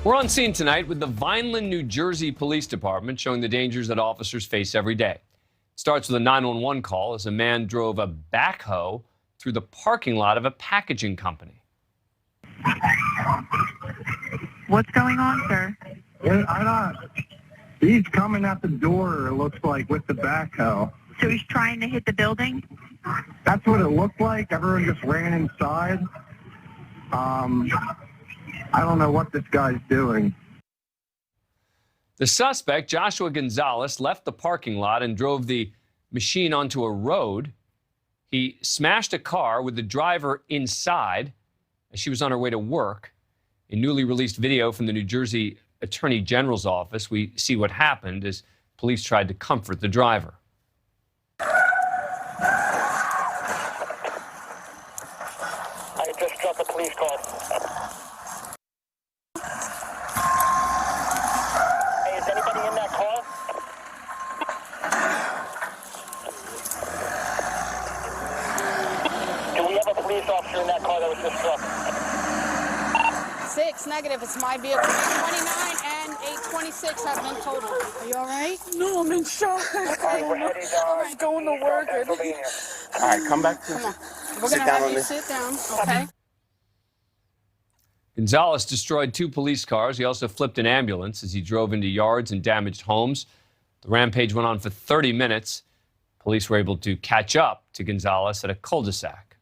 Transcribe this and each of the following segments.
We're on scene tonight with the Vineland, New Jersey Police Department showing the dangers that officers face every day. It starts with a 911 call as a man drove a backhoe through the parking lot of a packaging company. What's going on, sir? He's coming out the door, it looks like, with the backhoe. So he's trying to hit the building? That's what it looked like. Everyone just ran inside. I don't know what this guy's doing. The suspect, Joshua Gonzalez, left the parking lot and drove the machine onto a road. He smashed a car with the driver inside as she was on her way to work. In newly released video from the New Jersey Attorney General's office, we see what happened as police tried to comfort the driver. I just got the police call. Hey, is anybody in that car? Do we have a police officer in that car that was just struck? 6 negative. It's my vehicle. 829 and 826 have been totaled. Are you all right? No, I'm in shock. Okay, we're headed going to work. Pennsylvania. All right, come back. Come on. We're going to have you sit down, okay? Gonzalez destroyed 2 police cars. He also flipped an ambulance as he drove into yards and damaged homes. The rampage went on for 30 minutes. Police were able to catch up to Gonzalez at a cul-de-sac.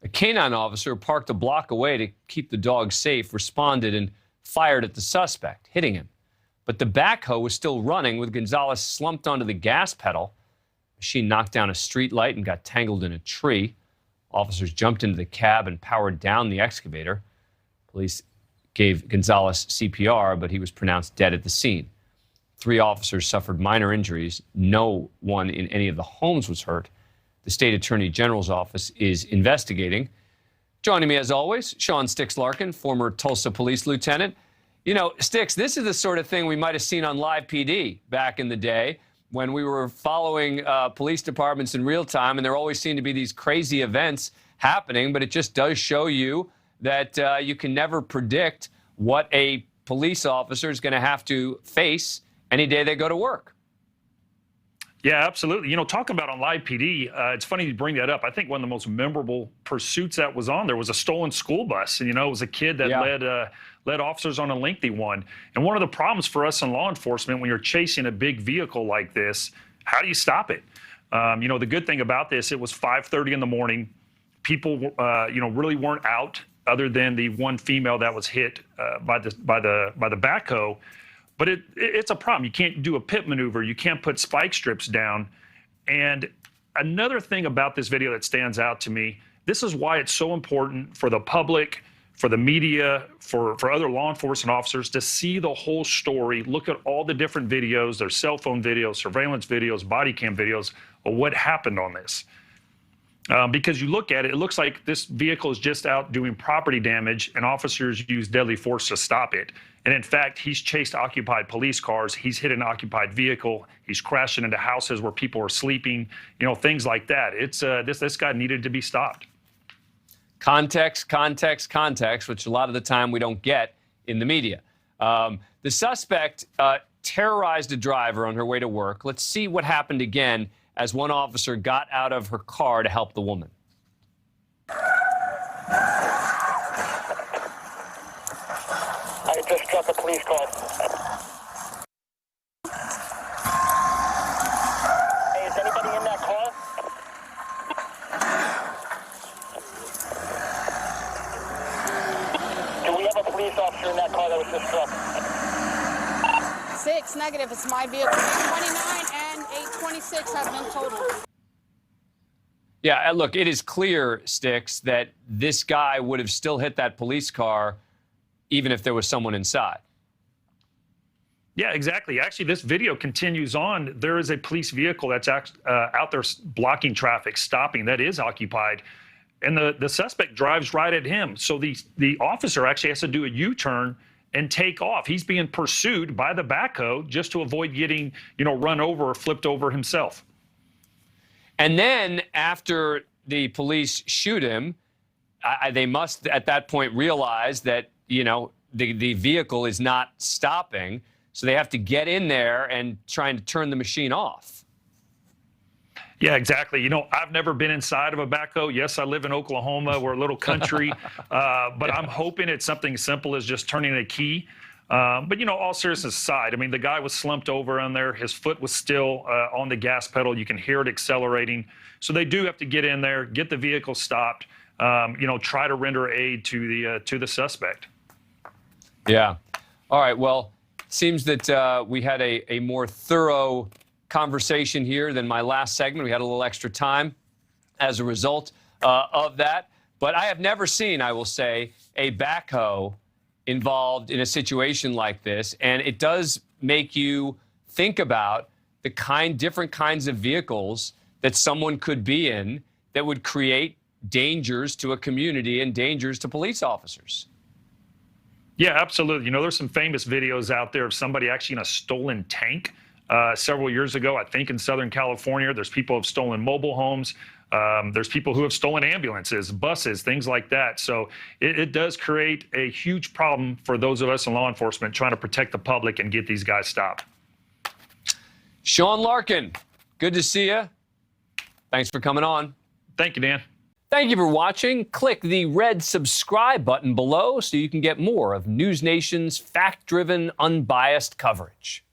A canine officer parked a block away to keep the dog safe, responded and fired at the suspect, hitting him. But the backhoe was still running with Gonzalez slumped onto the gas pedal. The machine knocked down a street light and got tangled in a tree. Officers jumped into the cab and powered down the excavator. Police gave Gonzalez CPR, but he was pronounced dead at the scene. 3 officers suffered minor injuries. No one in any of the homes was hurt. The state attorney general's office is investigating. Joining me, as always, Sean Sticks Larkin, former Tulsa police lieutenant. You know, Sticks, this is the sort of thing we might have seen on Live PD back in the day when we were following police departments in real time, and there always seemed to be these crazy events happening, but it just does show you that you can never predict what a police officer is going to have to face any day they go to work. Yeah, absolutely. You know, talking about on Live PD, it's funny you bring that up. I think one of the most memorable pursuits that was on there was a stolen school bus. And, you know, it was a kid that led officers on a lengthy one. And one of the problems for us in law enforcement, when you're chasing a big vehicle like this, how do you stop it? You know, the good thing about this, it was 5:30 in the morning. People, you know, really weren't out other than the one female that was hit by the backhoe. But it's a problem. You can't do a pit maneuver. You can't put spike strips down. And another thing about this video that stands out to me, this is why it's so important for the public, for the media, for other law enforcement officers to see the whole story, look at all the different videos, their cell phone videos, surveillance videos, body cam videos of what happened on this. Because you look at it, it looks like this vehicle is just out doing property damage and officers use deadly force to stop it. And in fact, he's chased occupied police cars. He's hit an occupied vehicle. He's crashing into houses where people are sleeping, you know, things like that. It's this guy needed to be stopped. Context, context, context, which a lot of the time we don't get in the media. The suspect terrorized a driver on her way to work. Let's see what happened again as one officer got out of her car to help the woman. I just got the police call. Hey, is anybody in that car? Do we have a police officer in that car that was just struck? 6 negative. It's my vehicle. 829 and 826 have been totaled. Yeah, look, it is clear, Sticks, that this guy would have still hit that police car even if there was someone inside. Yeah, exactly. Actually, this video continues on. There is a police vehicle that's out there blocking traffic, stopping, that is occupied. and the suspect drives right at him. So the officer actually has to do a U-turn and take off. He's being pursued by the backhoe just to avoid getting, run over or flipped over himself. And then after the police shoot him, they must at that point realize that, the vehicle is not stopping. So they have to get in there and try and turn the machine off. Yeah, exactly. I've never been inside of a backhoe. Yes, I live in Oklahoma. We're a little country. But I'm hoping it's something simple as just turning a key. But, all seriousness aside, I mean, the guy was slumped over on there. His foot was still on the gas pedal. You can hear it accelerating. So they do have to get in there, get the vehicle stopped, try to render aid to the suspect. Yeah. All right. Well, it seems that we had a more thorough conversation here than my last segment. We had a little extra time as a result of that. But I have never seen, I will say, a backhoe involved in a situation like this. And it does make you think about the different kinds of vehicles that someone could be in that would create dangers to a community and dangers to police officers. Yeah, absolutely. There's some famous videos out there of somebody actually in a stolen tank several years ago, I think in Southern California. There's people who have stolen mobile homes. There's people who have stolen ambulances, buses, things like that. So it does create a huge problem for those of us in law enforcement trying to protect the public and get these guys stopped. Sean Larkin, good to see you. Thanks for coming on. Thank you, Dan. Thank you for watching. Click the red subscribe button below so you can get more of NewsNation's fact-driven, unbiased coverage.